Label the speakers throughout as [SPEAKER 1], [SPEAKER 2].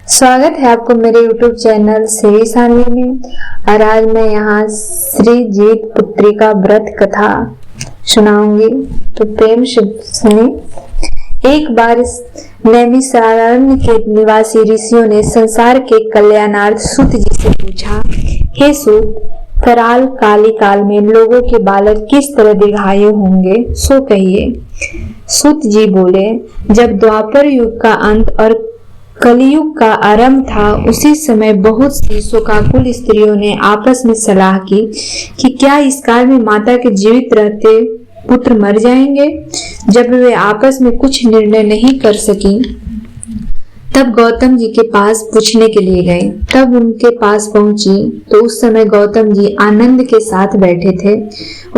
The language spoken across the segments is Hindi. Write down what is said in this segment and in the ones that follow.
[SPEAKER 1] स्वागत है आपको मेरे YouTube चैनल श्री सान्वी में। और आज मैं यहाँ श्री जीवित पुत्री का व्रत कथा सुनाऊंगी, तो प्रेम से सुनिए। एक बार नैमिषारण्य के निवासी ऋषियों ने संसार के कल्याणार्थ सूत जी से पूछा, हे सूत, कराल काली काल में लोगों के बालक किस तरह दीर्घायु होंगे, सो कहिए। सूत जी बोले, जब द्वापर युग का अंत और कलयुग का आरंभ था, उसी समय बहुत सी शोकाकुल स्त्रियों ने आपस में सलाह की कि क्या इस काल में माता के जीवित रहते पुत्र मर जाएंगे। जब वे आपस में कुछ निर्णय नहीं कर सकी, तब गौतम जी के पास पूछने के लिए गए। तब उनके पास पहुंची तो उस समय गौतम जी आनंद के साथ बैठे थे।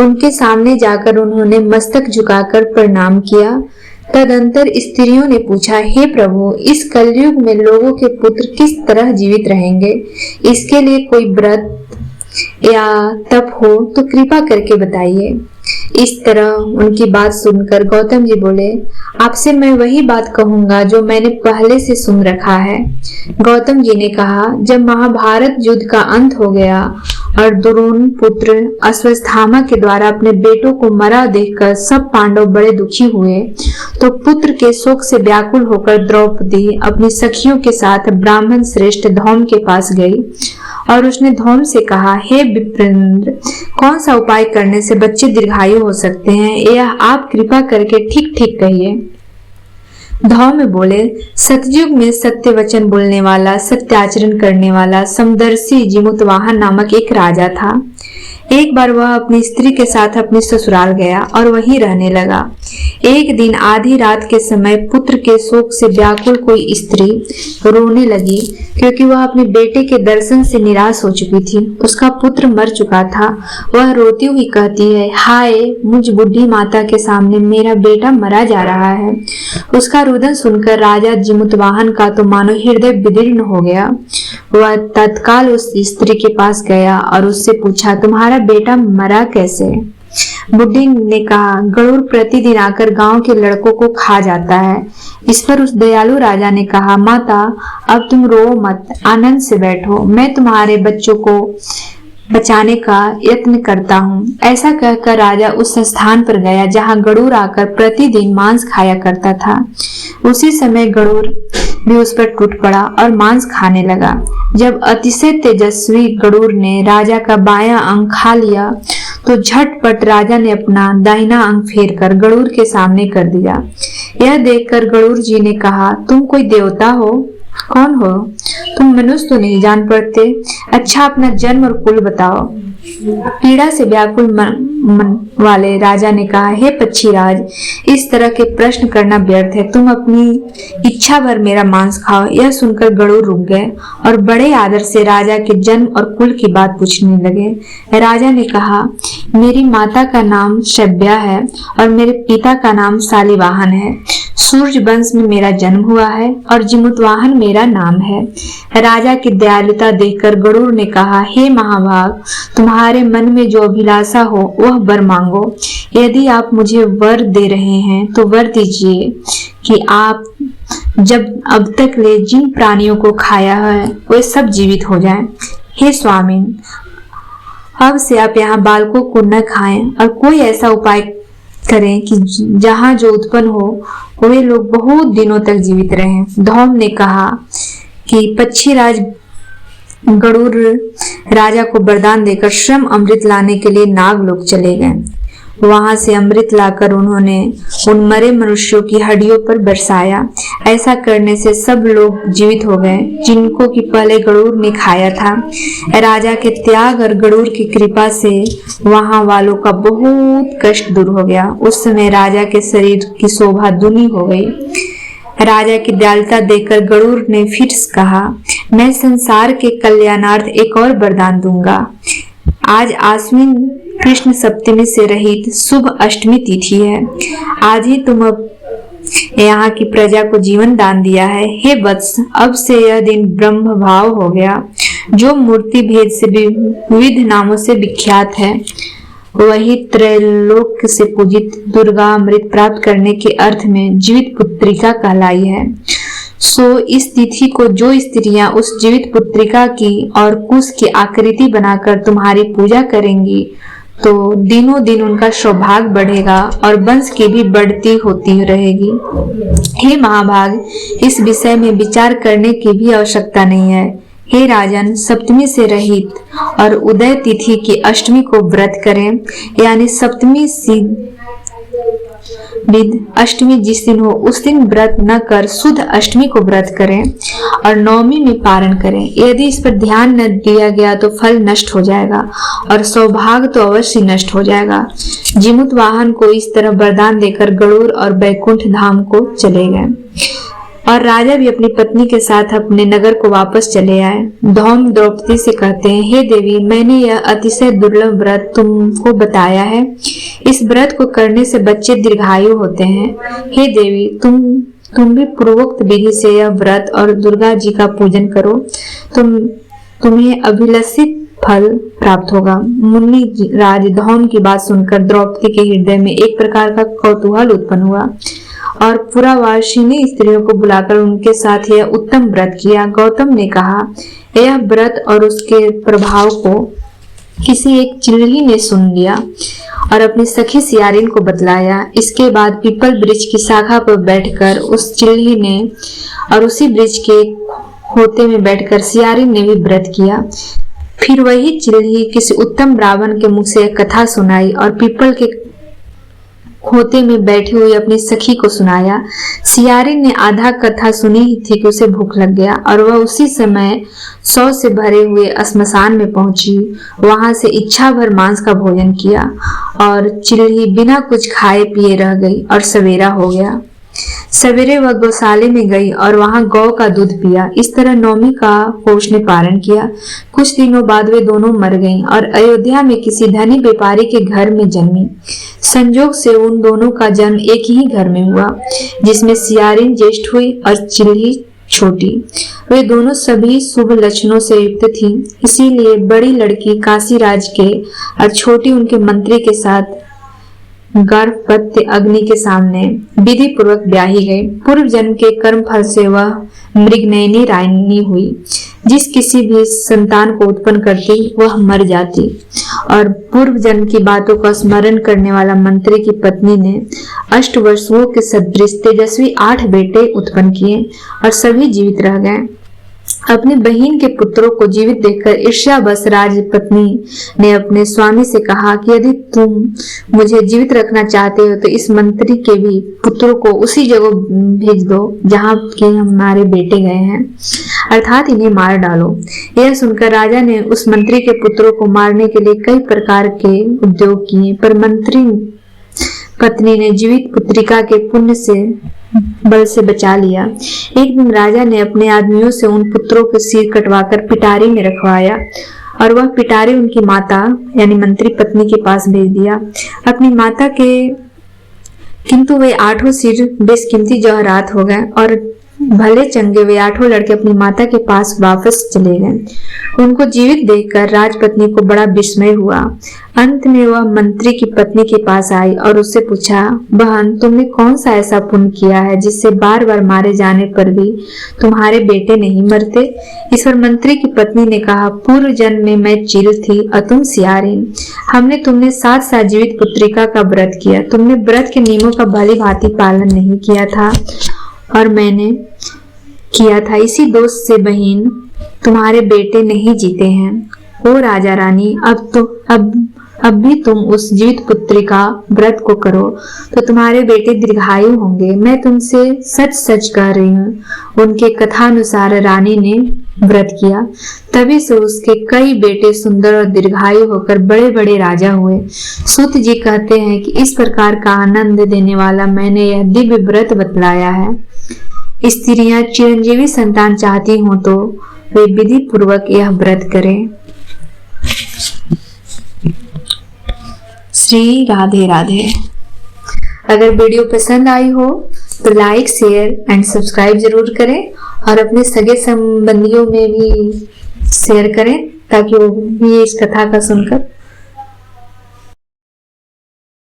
[SPEAKER 1] उनके सामने जाकर उन्होंने मस्तक झुकाकर प्रणाम किया। तदंतर स्त्रियों ने पूछा, हे प्रभु, इस कलयुग में लोगों के पुत्र किस तरह जीवित रहेंगे? इसके लिए कोई व्रत या तप हो तो कृपा करके बताइए। इस तरह उनकी बात सुनकर गौतम जी बोले, आपसे मैं वही बात कहूंगा जो मैंने पहले से सुन रखा है। गौतम जी ने कहा, जब महाभारत युद्ध का अंत हो गया और द्रोण पुत्र अश्वत्थामा के द्वारा अपने बेटों को मरा देखकर सब पांडव बड़े दुखी हुए, तो पुत्र के शोक से व्याकुल होकर द्रौपदी अपनी सखियों के साथ ब्राह्मण श्रेष्ठ धौम के पास गई और उसने धौम से कहा, हे विप्रेंद्र, कौन सा उपाय करने से बच्चे दीर्घायु हो सकते हैं, यह आप कृपा करके ठीक ठीक कहिए। धौम बोले, सतयुग में सत्य वचन बोलने वाला, सत्याचरण करने वाला समदर्शी जिमुतवाहन नामक एक राजा था। एक बार वह अपनी स्त्री के साथ अपने ससुराल गया और वहीं रहने लगा। एक दिन आधी रात के समय पुत्र के शोक से व्याकुल कोई स्त्री रोने लगी, क्योंकि वह अपने बेटे के दर्शन से निराश हो चुकी थी। उसका पुत्र मर चुका था। वह रोती हुई कहती है, हाय, मुझ बुढ़ी माता के सामने मेरा बेटा मरा जा रहा है। उसका रुदन सुनकर राजा जिमुतवाहन का तो मानो हृदय विदीर्ण हो गया। वह तत्काल उस स्त्री के पास गया और उससे पूछा, तुम्हारा बेटा मरा कैसे? बुढ़ी ने कहा, गरुड़ प्रतिदिन आकर गांव के लड़कों को खा जाता है। इस पर उस दयालु राजा ने कहा, माता, अब तुम रो मत, आनंद से बैठो, मैं तुम्हारे बच्चों को बचाने का यत्न करता हूँ। ऐसा कहकर राजा उस स्थान पर गया जहाँ गरुड़ आकर प्रतिदिन मांस खाया करता था। उसी समय गरुड़ भी उस पर टूट पड़ा और मांस खाने लगा। जब अतिशय तेजस्वी गरुड़ ने राजा का बायां अंग खा लिया, तो झटपट राजा ने अपना दाहिना अंग फेर कर गरुड़ के सामने कर दिया। यह देखकर गरुड़ जी ने कहा, तुम कोई देवता हो? कौन हो तुम? मनुष्य तो नहीं जान पड़ते। अच्छा, अपना जन्म और कुल बताओ। पीड़ा से व्याकुल मन वाले राजा ने कहा, हे पक्षीराज, इस तरह के प्रश्न करना व्यर्थ है। तुम अपनी इच्छा भर मेरा मांस खाओ। यह सुनकर गरुड़ रुक गए और बड़े आदर से राजा के जन्म और कुल की बात पूछने लगे। राजा ने कहा, मेरी माता का नाम शब्या है और मेरे पिता का नाम शालिवाहन है। सूर्य वंश में मेरा जन्म हुआ है और जिमुतवाहन मेरा नाम है। राजा की दयालुता देखकर गरुड़ ने कहा, हे महाभाग, तुम्हारे मन में जो अभिलाषा हो वह वर मांगो। यदि आप मुझे वर दे रहे हैं तो वर दीजिए कि आप जब अब तक ले जिन प्राणियों को खाया है वे सब जीवित हो जाएं। हे स्वामी, अब से आप यहाँ बालकों को न खाएं और कोई ऐसा उपाय करें कि जहाँ जो उत्पन्न हो वे लोग बहुत दिनों तक जीवित रहें। धौम ने कहा कि पक्षीराज गरुड़ राजा को वरदान देकर श्रम अमृत लाने के लिए नागलोक चले गए। वहां से अमृत लाकर उन्होंने उन मरे मनुष्यों की हड्डियों पर बरसाया। ऐसा करने से सब लोग जीवित हो गए जिनको कि पहले गरुड़ ने खाया था। राजा के त्याग और गरुड़ की कृपा से वहां वालों का बहुत कष्ट दूर हो गया। उस समय राजा के शरीर की शोभा दूनी हो गई। राजा की दयालुता देखकर गरुड़ ने फिर कहा, मैं संसार के कल्याणार्थ एक और वरदान दूंगा। आज आश्विन कृष्ण सप्तमी से रहित शुभ अष्टमी तिथि है। आज ही तुम अब यहाँ की प्रजा को जीवन दान दिया है। हे वत्स, अब से यह दिन ब्रह्म भाव हो गया, जो मूर्ति भेद से विविध नामों से विख्यात है। वही त्रैलोक से पूजित दुर्गा अमृत प्राप्त करने के अर्थ में जीवित पुत्रिका कहलाई है। सो इस तिथि को जो स्त्रियां उस जीवित पुत्रिका की और कुश की आकृति बनाकर तुम्हारी पूजा करेंगी तो दिनों दिन उनका सौभाग्य बढ़ेगा और वंश की भी बढ़ती होती रहेगी। हे महाभाग, इस विषय में विचार करने की भी आवश्यकता नहीं है। हे राजन, सप्तमी से रहित और उदय तिथि की अष्टमी को व्रत करें, यानी सप्तमी अष्टमी जिस दिन हो उस दिन व्रत न कर शुद्ध अष्टमी को व्रत करें और नवमी में पारण करें। यदि इस पर ध्यान न दिया गया तो फल नष्ट हो जाएगा और सौभाग्य तो अवश्य नष्ट हो जाएगा। जीमूत वाहन को इस तरह वरदान देकर गरुड़ और बैकुंठ धाम को चले गए और राजा भी अपनी पत्नी के साथ अपने नगर को वापस चले आए। धौम द्रौपदी से कहते हैं, हे देवी, मैंने यह अतिशय दुर्लभ व्रत तुमको बताया है। इस व्रत को करने से बच्चे दीर्घायु होते हैं। हे देवी, तुम भी पूर्वोक्त विधि से यह व्रत और दुर्गा जी का पूजन करो, तुम्हें अभिलषित फल प्राप्त होगा। मुनि राज धौम की बात सुनकर द्रौपदी के हृदय में एक प्रकार का कौतूहल उत्पन्न हुआ और पुरावासिनी स्त्रियों को बुलाकर उनके साथ यह उत्तम व्रत किया। गौतम ने कहा, यह व्रत और उसके प्रभाव को किसी एक चिल्ली ने सुन लिया और अपनी सखी सियारिन को बतलाया। इसके बाद पीपल वृक्ष की शाखा पर बैठकर उस चिल्ली ने और उसी वृक्ष के होते में बैठकर सियारिन ने भी व्रत किया। फिर वही चिल्ली किसी उत्तम ब्राह्मण के मुख से कथा सुनाई और पीपल के खोते में बैठी हुई अपनी सखी को सुनाया। सियारिन ने आधा कथा सुनी ही थी कि उसे भूख लग गया और वह उसी समय 100 से भरे हुए श्मशान में पहुंची। वहां से इच्छा भर मांस का भोजन किया और चिल्ली बिना कुछ खाए पिए रह गई और सवेरा हो गया। सवेरे वह गौशाले में गई और वहां गौ का दूध पिया। इस तरह नवमी को उसने पारण किया। कुछ दिनों बाद वे दोनों मर गईं और अयोध्या में किसी धनी व्यापारी के घर में जन्मी। संजोग से उन दोनों का जन्म एक ही घर में हुआ, जिसमें सियारिन ज्येष्ठ हुई और चिल्ली छोटी। वे दोनों सभी शुभ लक्षणों से युक्त थीं, इसीलिए बड़ी लड़की काशीराज के और छोटी उनके मंत्री के साथ गर्भवती अग्नि के सामने विधि पूर्वक ब्याही गई। पूर्व जन्म के कर्म फल से वह मृगनयनी रानी हुई। जिस किसी भी संतान को उत्पन्न करती वह मर जाती और पूर्व जन्म की बातों का स्मरण करने वाला मंत्री की पत्नी ने अष्टवसुओं के सदृश तेजस्वी 8 बेटे उत्पन्न किए और सभी जीवित रह गए। अपनी बहन के पुत्रों को जीवित देखकर ईर्ष्यावश राजपत्नी ने अपने स्वामी से कहा कि यदि तुम मुझे जीवित रखना चाहते हो तो इस मंत्री के भी पुत्रों को उसी जगह भेज दो जहां के हमारे बेटे गए हैं, अर्थात इन्हें मार डालो। यह सुनकर राजा ने उस मंत्री के पुत्रों को मारने के लिए कई प्रकार के उद्योग किए, पर मंत्री पत्नी ने जीवित पुत्रिका के पुण्य से बल से बचा लिया। एक दिन राजा ने अपने आदमियों से उन पुत्रों के सिर कटवाकर पिटारी में रखवाया और वह पिटारी उनकी माता यानी मंत्री पत्नी के पास भेज दिया। अपनी माता के किंतु वे 8 सिर बेशकीमती जवाहरात हो गए और भले चंगे वे 8 लड़के अपनी माता के पास वापस चले गए। उनको जीवित देखकर राजपत्नी को बड़ा विस्मय हुआ। अंत में वह मंत्री की पत्नी के पास आई और उससे पूछा, बहन, तुमने कौन सा ऐसा पुण्य किया है जिससे बार बार मारे जाने पर भी तुम्हारे बेटे नहीं मरते? इस पर मंत्री की पत्नी ने कहा, पूर्व जन्म में मैं चील थी और तुम सियारिन। हमने तुमने 7 जीवित पुत्रिका का व्रत किया। तुमने व्रत के नियमों का भली भांति पालन नहीं किया था और मैंने किया था। इसी दोष से बहन तुम्हारे बेटे नहीं जीते हैं। ओ राजा रानी, अब भी तुम उस जीवित पुत्री का व्रत को करो तो तुम्हारे बेटे दीर्घायु होंगे। मैं तुमसे सच सच कह रही हूँ। उनके कथानुसार रानी ने व्रत किया, तभी से उसके कई बेटे सुंदर और दीर्घायु होकर बड़े बड़े राजा हुए। सूत जी कहते हैं कि इस प्रकार का आनंद देने वाला मैंने यह दिव्य व्रत बतलाया है। स्त्रियां चिरंजीवी संतान चाहती हो तो वे विधि पूर्वक यह व्रत करें। श्री राधे राधे। अगर वीडियो पसंद आई हो तो लाइक, शेयर एंड सब्सक्राइब जरूर करें और अपने सगे संबंधियों में भी शेयर करें ताकि वो भी इस कथा का सुनकर